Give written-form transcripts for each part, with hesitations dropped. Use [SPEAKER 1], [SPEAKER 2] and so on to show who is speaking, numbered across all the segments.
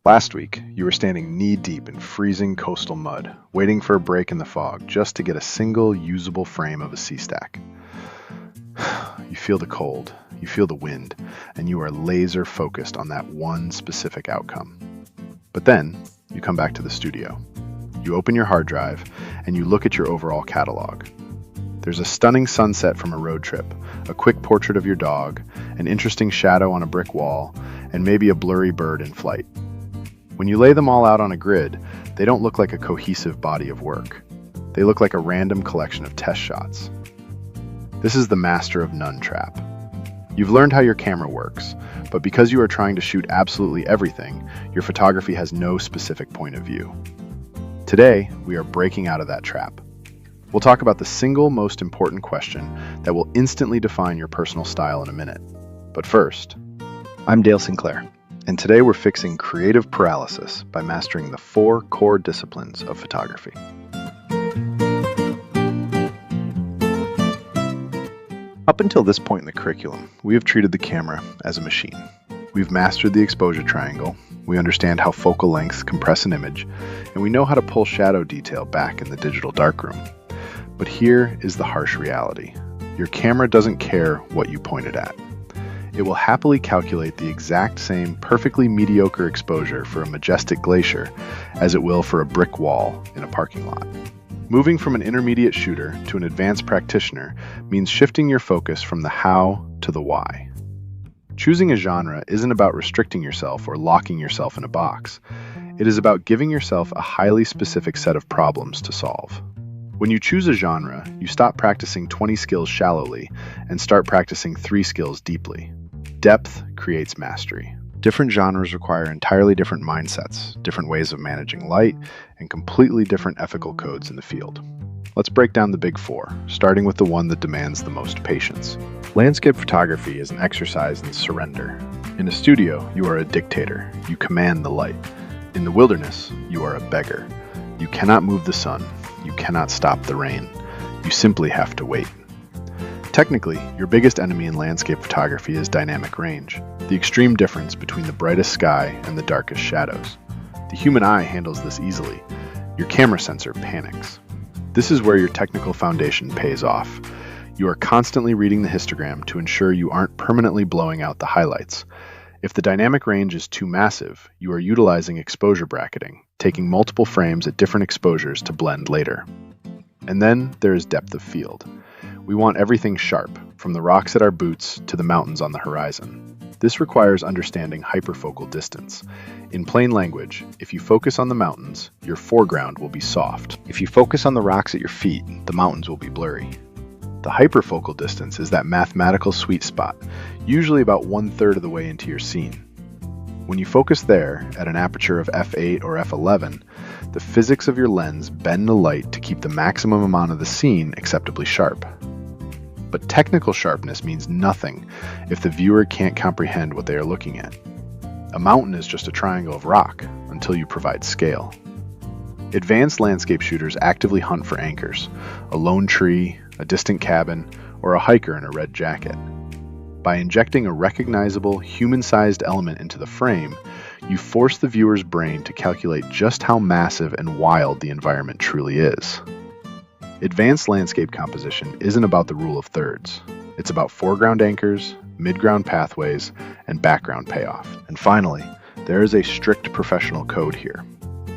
[SPEAKER 1] Last week, you were standing knee-deep in freezing coastal mud, waiting for a break in the fog just to get a single usable frame of a sea stack. You feel the cold, you feel the wind, and you are laser focused on that one specific outcome. But then, you come back to the studio. You open your hard drive, and you look at your overall catalog. There's a stunning sunset from a road trip, a quick portrait of your dog, an interesting shadow on a brick wall, and maybe a blurry bird in flight. When you lay them all out on a grid, they don't look like a cohesive body of work. They look like a random collection of test shots. This is the master of none trap. You've learned how your camera works, but because you are trying to shoot absolutely everything, your photography has no specific point of view. Today, we are breaking out of that trap. We'll talk about the single most important question that will instantly define your personal style in a minute. But first, I'm Dale Sinclair, and today we're fixing creative paralysis by mastering the 4 core disciplines of photography. Up until this point in the curriculum, we have treated the camera as a machine. We've mastered the exposure triangle, we understand how focal lengths compress an image, and we know how to pull shadow detail back in the digital darkroom. But here is the harsh reality. Your camera doesn't care what you point it at. It will happily calculate the exact same perfectly mediocre exposure for a majestic glacier as it will for a brick wall in a parking lot. Moving from an intermediate shooter to an advanced practitioner means shifting your focus from the how to the why. Choosing a genre isn't about restricting yourself or locking yourself in a box. It is about giving yourself a highly specific set of problems to solve. When you choose a genre, you stop practicing 20 skills shallowly and start practicing 3 skills deeply. Depth creates mastery. Different genres require entirely different mindsets, different ways of managing light, and completely different ethical codes in the field. Let's break down the big 4, starting with the one that demands the most patience. Landscape photography is an exercise in surrender. In a studio, you are a dictator. You command the light. In the wilderness, you are a beggar. You cannot move the sun. You cannot stop the rain. You simply have to wait. Technically, your biggest enemy in landscape photography is dynamic range, the extreme difference between the brightest sky and the darkest shadows. The human eye handles this easily. Your camera sensor panics. This is where your technical foundation pays off. You are constantly reading the histogram to ensure you aren't permanently blowing out the highlights. If the dynamic range is too massive, you are utilizing exposure bracketing, taking multiple frames at different exposures to blend later. And then there is depth of field. We want everything sharp, from the rocks at our boots to the mountains on the horizon. This requires understanding hyperfocal distance. In plain language, if you focus on the mountains, your foreground will be soft. If you focus on the rocks at your feet, the mountains will be blurry. The hyperfocal distance is that mathematical sweet spot, usually about 1/3 of the way into your scene. When you focus there, at an aperture of f8 or f11, the physics of your lens bend the light to keep the maximum amount of the scene acceptably sharp. But technical sharpness means nothing if the viewer can't comprehend what they are looking at. A mountain is just a triangle of rock until you provide scale. Advanced landscape shooters actively hunt for anchors, a lone tree, a distant cabin, or a hiker in a red jacket. By injecting a recognizable, human-sized element into the frame, you force the viewer's brain to calculate just how massive and wild the environment truly is. Advanced landscape composition isn't about the rule of thirds. It's about foreground anchors, midground pathways, and background payoff. And finally, there is a strict professional code here.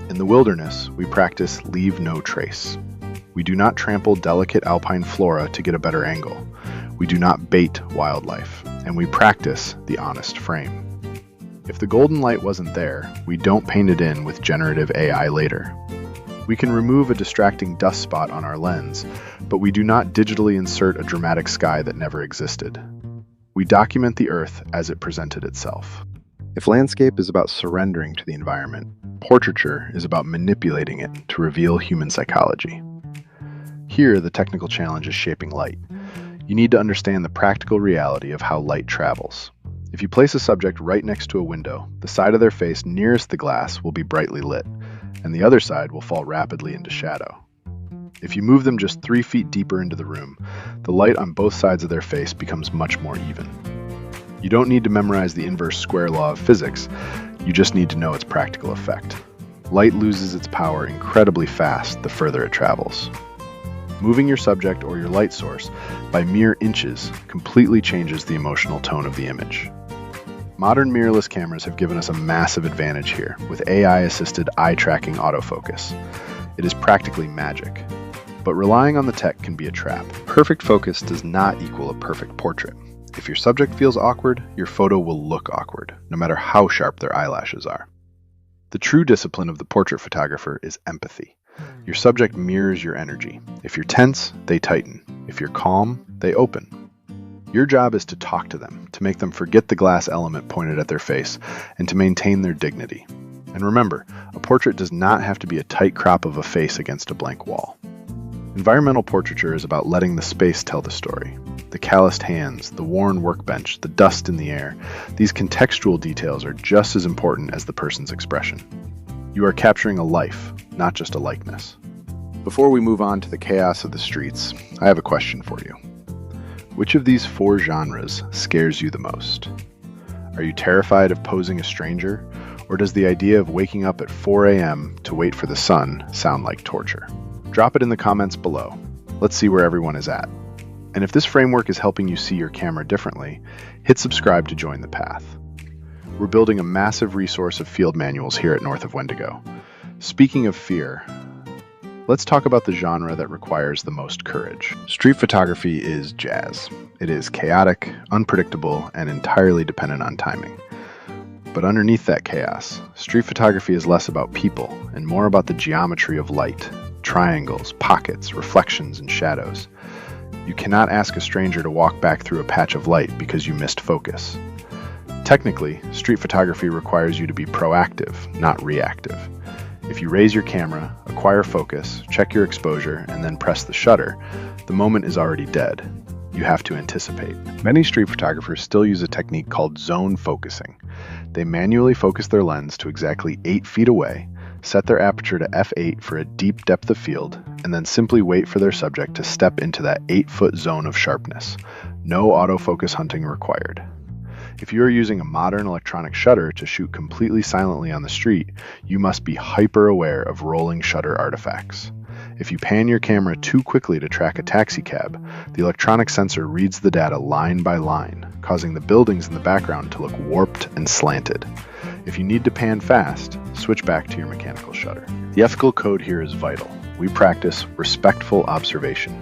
[SPEAKER 1] In the wilderness, we practice leave no trace. We do not trample delicate alpine flora to get a better angle. We do not bait wildlife, and we practice the honest frame. If the golden light wasn't there, we don't paint it in with generative AI later. We can remove a distracting dust spot on our lens, but we do not digitally insert a dramatic sky that never existed. We document the earth as it presented itself. If landscape is about surrendering to the environment, portraiture is about manipulating it to reveal human psychology. Here, the technical challenge is shaping light. You need to understand the practical reality of how light travels. If you place a subject right next to a window, the side of their face nearest the glass will be brightly lit, and the other side will fall rapidly into shadow. If you move them just 3 feet deeper into the room, the light on both sides of their face becomes much more even. You don't need to memorize the inverse square law of physics. You just need to know its practical effect. Light loses its power incredibly fast the further it travels. Moving your subject or your light source by mere inches completely changes the emotional tone of the image. Modern mirrorless cameras have given us a massive advantage here with AI-assisted eye-tracking autofocus. It is practically magic. But relying on the tech can be a trap. Perfect focus does not equal a perfect portrait. If your subject feels awkward, your photo will look awkward, no matter how sharp their eyelashes are. The true discipline of the portrait photographer is empathy. Your subject mirrors your energy. If you're tense, they tighten. If you're calm, they open. Your job is to talk to them, to make them forget the glass element pointed at their face, and to maintain their dignity. And remember, a portrait does not have to be a tight crop of a face against a blank wall. Environmental portraiture is about letting the space tell the story. The calloused hands, the worn workbench, the dust in the air, these contextual details are just as important as the person's expression. You are capturing a life, not just a likeness. Before we move on to the chaos of the streets, I have a question for you. Which of these 4 genres scares you the most? Are you terrified of posing a stranger, or does the idea of waking up at 4 a.m. to wait for the sun sound like torture? Drop it in the comments below. Let's see where everyone is at. And if this framework is helping you see your camera differently, hit subscribe to join the path. We're building a massive resource of field manuals here at North of Wendigo. Speaking of fear, let's talk about the genre that requires the most courage. Street photography is jazz. It is chaotic, unpredictable, and entirely dependent on timing. But underneath that chaos, street photography is less about people and more about the geometry of light, triangles, pockets, reflections, and shadows. You cannot ask a stranger to walk back through a patch of light because you missed focus. Technically, street photography requires you to be proactive, not reactive. If you raise your camera, acquire focus, check your exposure, and then press the shutter, the moment is already dead. You have to anticipate. Many street photographers still use a technique called zone focusing. They manually focus their lens to exactly 8 feet away, set their aperture to f8 for a deep depth of field, and then simply wait for their subject to step into that 8-foot zone of sharpness. No autofocus hunting required. If you are using a modern electronic shutter to shoot completely silently on the street, you must be hyper aware of rolling shutter artifacts. If you pan your camera too quickly to track a taxi cab, the electronic sensor reads the data line by line, causing the buildings in the background to look warped and slanted. If you need to pan fast, switch back to your mechanical shutter. The ethical code here is vital. We practice respectful observation.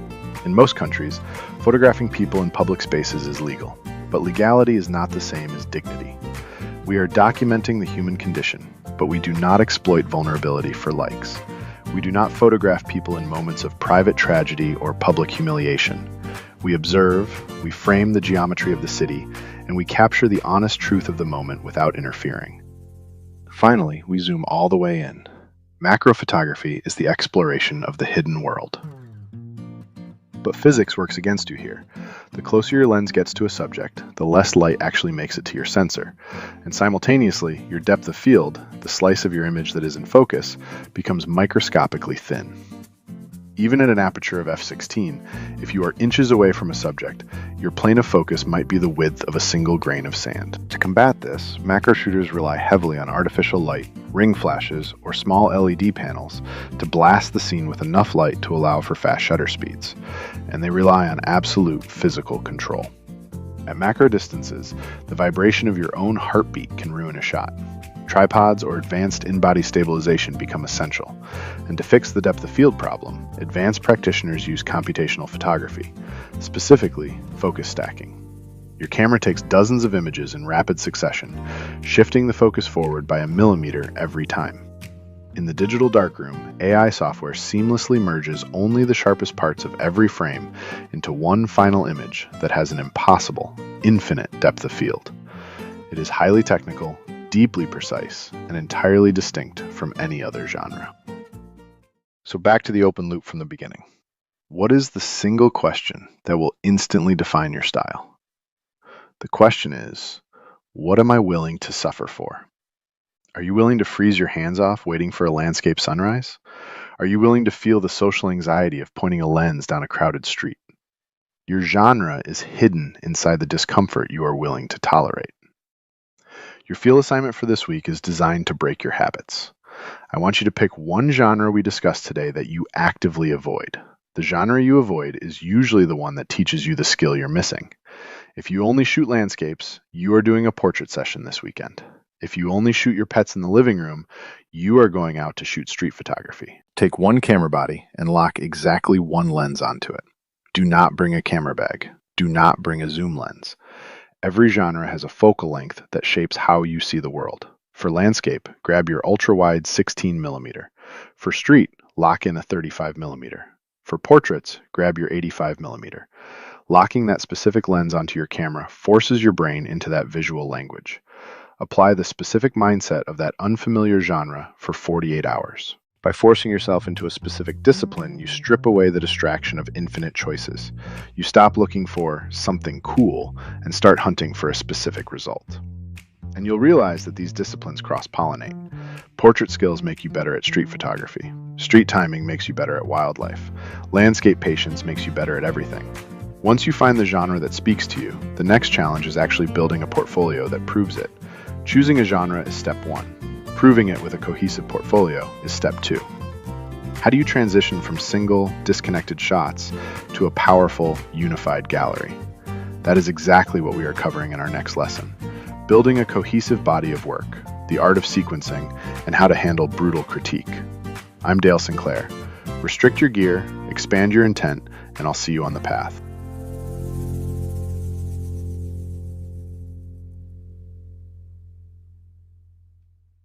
[SPEAKER 1] In most countries, photographing people in public spaces is legal, but legality is not the same as dignity. We are documenting the human condition, but we do not exploit vulnerability for likes. We do not photograph people in moments of private tragedy or public humiliation. We observe, we frame the geometry of the city, and we capture the honest truth of the moment without interfering. Finally, we zoom all the way in. Macrophotography is the exploration of the hidden world. But physics works against you here. The closer your lens gets to a subject, the less light actually makes it to your sensor. And simultaneously, your depth of field, the slice of your image that is in focus, becomes microscopically thin. Even at an aperture of f16, if you are inches away from a subject, your plane of focus might be the width of a single grain of sand. To combat this, macro shooters rely heavily on artificial light, ring flashes, or small LED panels to blast the scene with enough light to allow for fast shutter speeds, and they rely on absolute physical control. At macro distances, the vibration of your own heartbeat can ruin a shot. Tripods or advanced in-body stabilization become essential, and to fix the depth of field problem, advanced practitioners use computational photography, specifically focus stacking. Your camera takes dozens of images in rapid succession, shifting the focus forward by a millimeter every time. In the digital darkroom, AI software seamlessly merges only the sharpest parts of every frame into one final image that has an impossible, infinite depth of field. It is highly technical, deeply precise, and entirely distinct from any other genre. So back to the open loop from the beginning. What is the single question that will instantly define your style? The question is, what am I willing to suffer for? Are you willing to freeze your hands off waiting for a landscape sunrise? Are you willing to feel the social anxiety of pointing a lens down a crowded street? Your genre is hidden inside the discomfort you are willing to tolerate. Your field assignment for this week is designed to break your habits. I want you to pick one genre we discussed today that you actively avoid. The genre you avoid is usually the one that teaches you the skill you're missing. If you only shoot landscapes, you are doing a portrait session this weekend. If you only shoot your pets in the living room, you are going out to shoot street photography. Take one camera body and lock exactly one lens onto it. Do not bring a camera bag. Do not bring a zoom lens. Every genre has a focal length that shapes how you see the world. For landscape, grab your ultra-wide 16mm. For street, lock in a 35mm. For portraits, grab your 85mm. Locking that specific lens onto your camera forces your brain into that visual language. Apply the specific mindset of that unfamiliar genre for 48 hours. By forcing yourself into a specific discipline, you strip away the distraction of infinite choices. You stop looking for something cool and start hunting for a specific result. And you'll realize that these disciplines cross-pollinate. Portrait skills make you better at street photography. Street timing makes you better at wildlife. Landscape patience makes you better at everything. Once you find the genre that speaks to you, the next challenge is actually building a portfolio that proves it. Choosing a genre is step one. Proving it with a cohesive portfolio is step two. How do you transition from single, disconnected shots to a powerful, unified gallery? That is exactly what we are covering in our next lesson. Building a cohesive body of work, the art of sequencing, and how to handle brutal critique. I'm Dale Sinclair. Restrict your gear, expand your intent, and I'll see you on the path.